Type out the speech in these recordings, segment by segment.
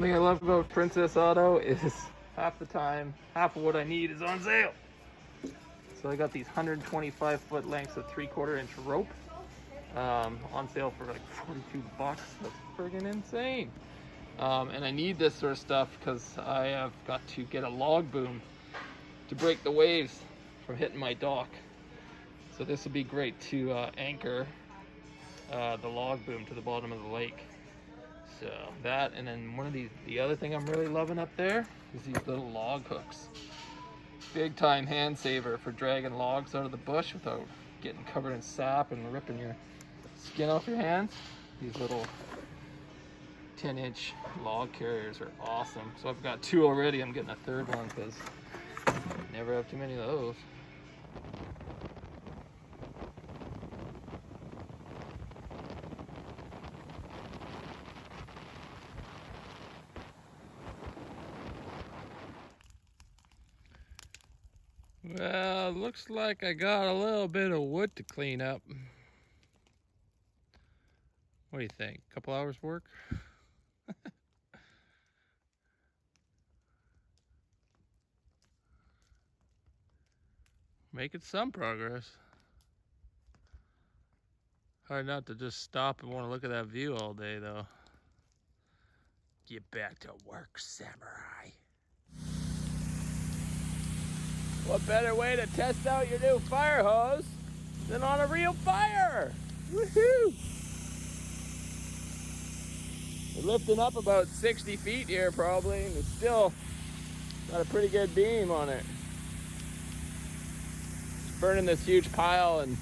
thing I love about Princess Auto is half the time, half of what I need is on sale. So I got these 125 foot lengths of 3/4 inch rope on sale for like 42 bucks. That's friggin' insane. And I need this sort of stuff because I have got to get a log boom to break the waves from hitting my dock. So this will be great to anchor the log boom to the bottom of the lake. So that, and then the other thing I'm really loving up there is these little log hooks. Big time hand saver for dragging logs out of the bush without getting covered in sap and ripping your skin off your hands. These little 10-inch log carriers are awesome. So I've got 2 already. I'm getting a 3rd one because I never have too many of those. Well, looks like I got a little bit of wood to clean up. What do you think? A couple hours work? Making some progress. Hard not to just stop and want to look at that view all day, though. Get back to work, samurai. What better way to test out your new fire hose than on a real fire? Woohoo! We're lifting up about 60 feet here probably, and it's still got a pretty good beam on it. It's burning this huge pile, and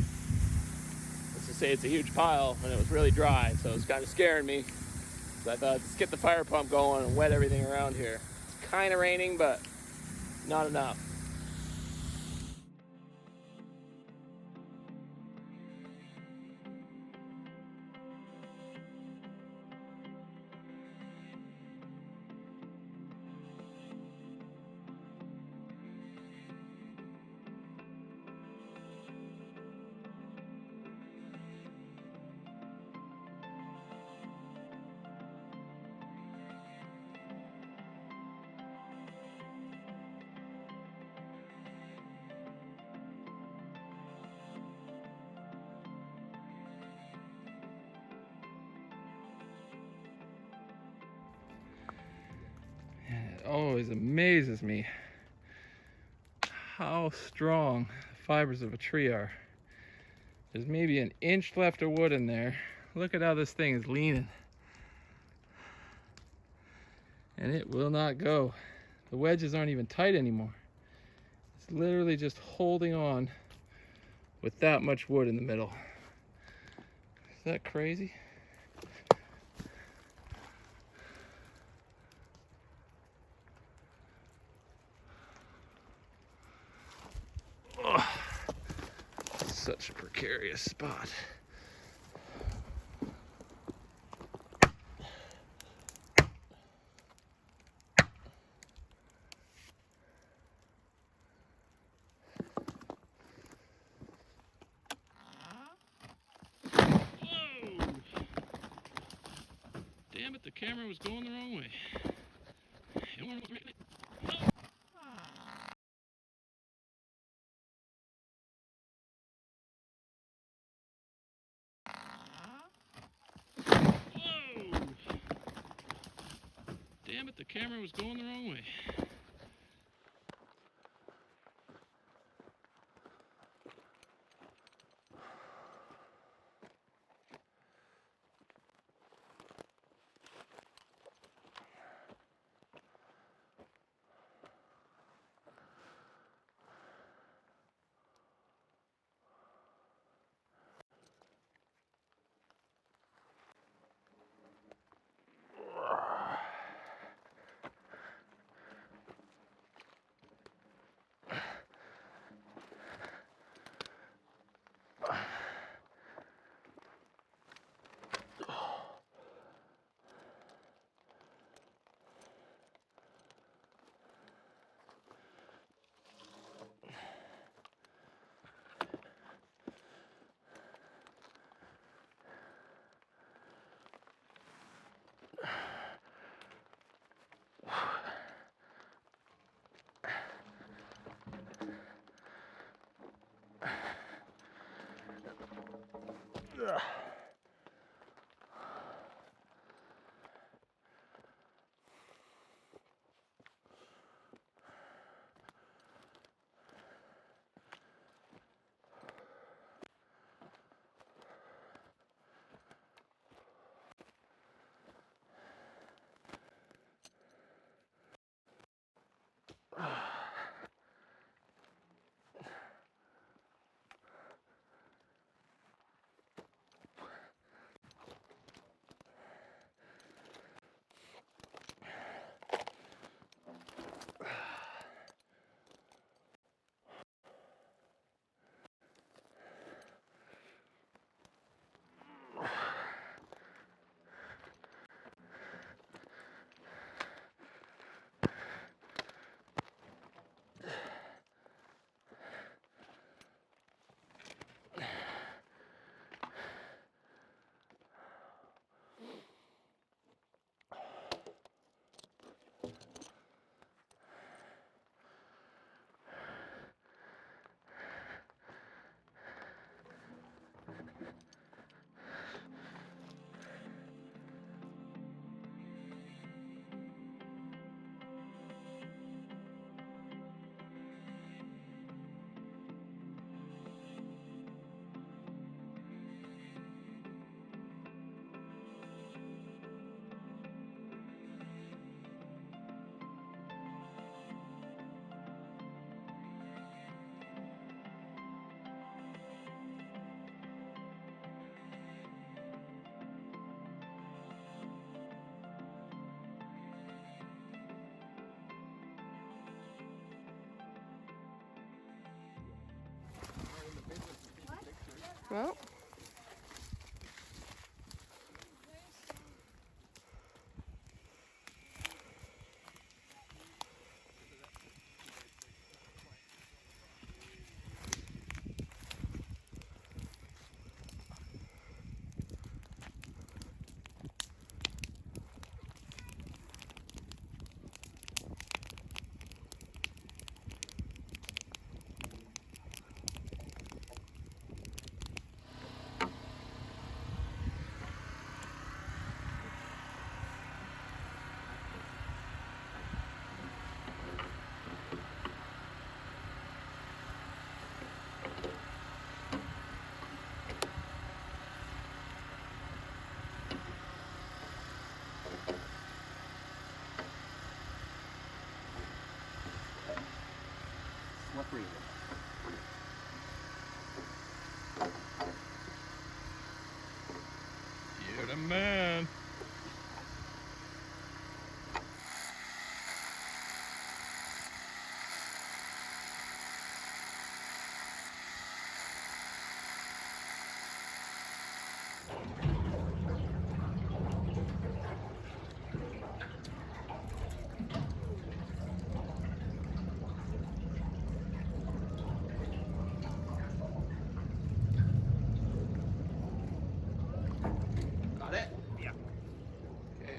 let's just say it's a huge pile, and it was really dry, so it's kind of scaring me. So I thought, let's get the fire pump going and wet everything around here. It's kind of raining, but not enough. It always amazes me how strong the fibers of a tree are. There's maybe an inch left of wood in there. Look at how this thing is leaning. And it will not go. The wedges aren't even tight anymore. It's literally just holding on with that much wood in the middle. Is that crazy? Such a precarious spot. Whoa! Damn it, the camera was going the wrong way. Damn it, the camera was going the wrong way. Well. Slippery. You're the man. Got it? Yeah. Okay.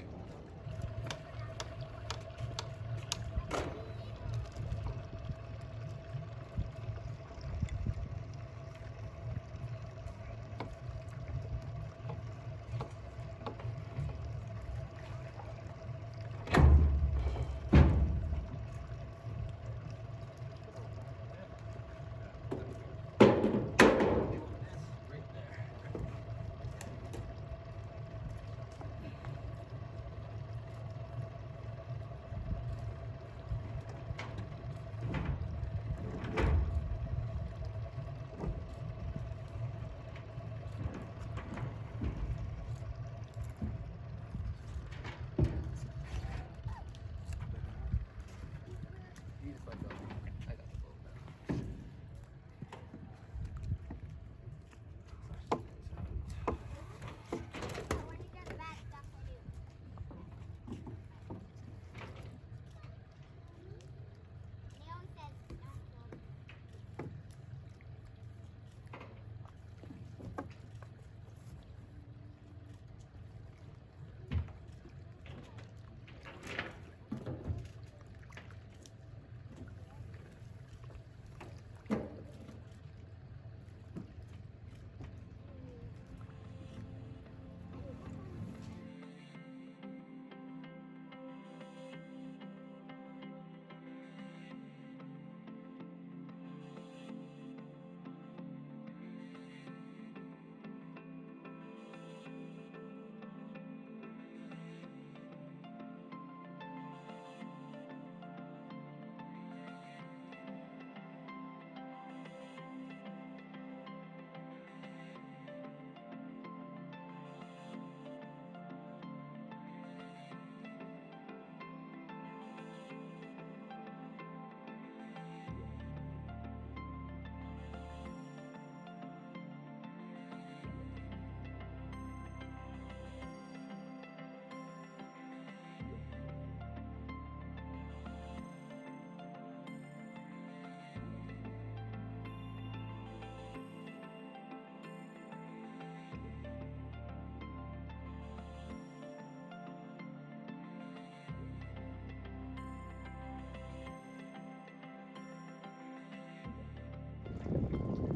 You just let go. I got the boat now.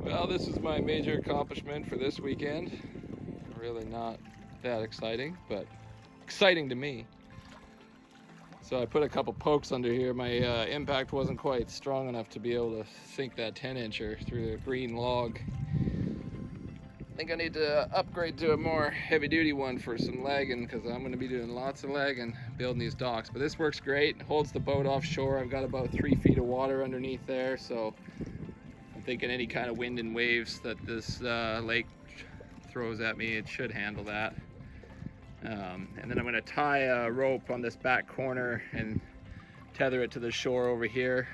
Well, this is my major accomplishment for this weekend. Really not that exciting, but exciting to me. So I put a couple pokes under here. My impact wasn't quite strong enough to be able to sink that 10-incher through the green log. I think I need to upgrade to a more heavy-duty one for some lagging, because I'm going to be doing lots of lagging building these docks. But this works great. It holds the boat offshore. I've got about 3 feet of water underneath there, so I'm thinking any kind of wind and waves that this lake throws at me, it should handle that. And then I'm going to tie a rope on this back corner and tether it to the shore over here.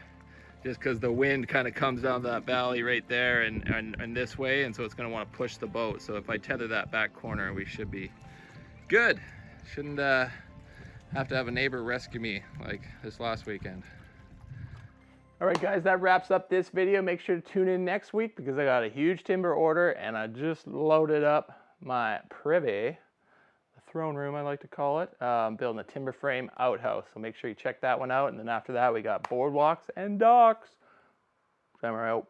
just because the wind kind of comes down that valley right there and this way, and so it's going to want to push the boat. So if I tether that back corner, we should be good. Shouldn't have to have a neighbor rescue me like this last weekend. All right, guys, that wraps up this video. Make sure to tune in next week because I got a huge timber order and I just loaded up my privy, the throne room I like to call it, building a timber frame outhouse. So make sure you check that one out. And then after that, we got boardwalks and docks. Time out.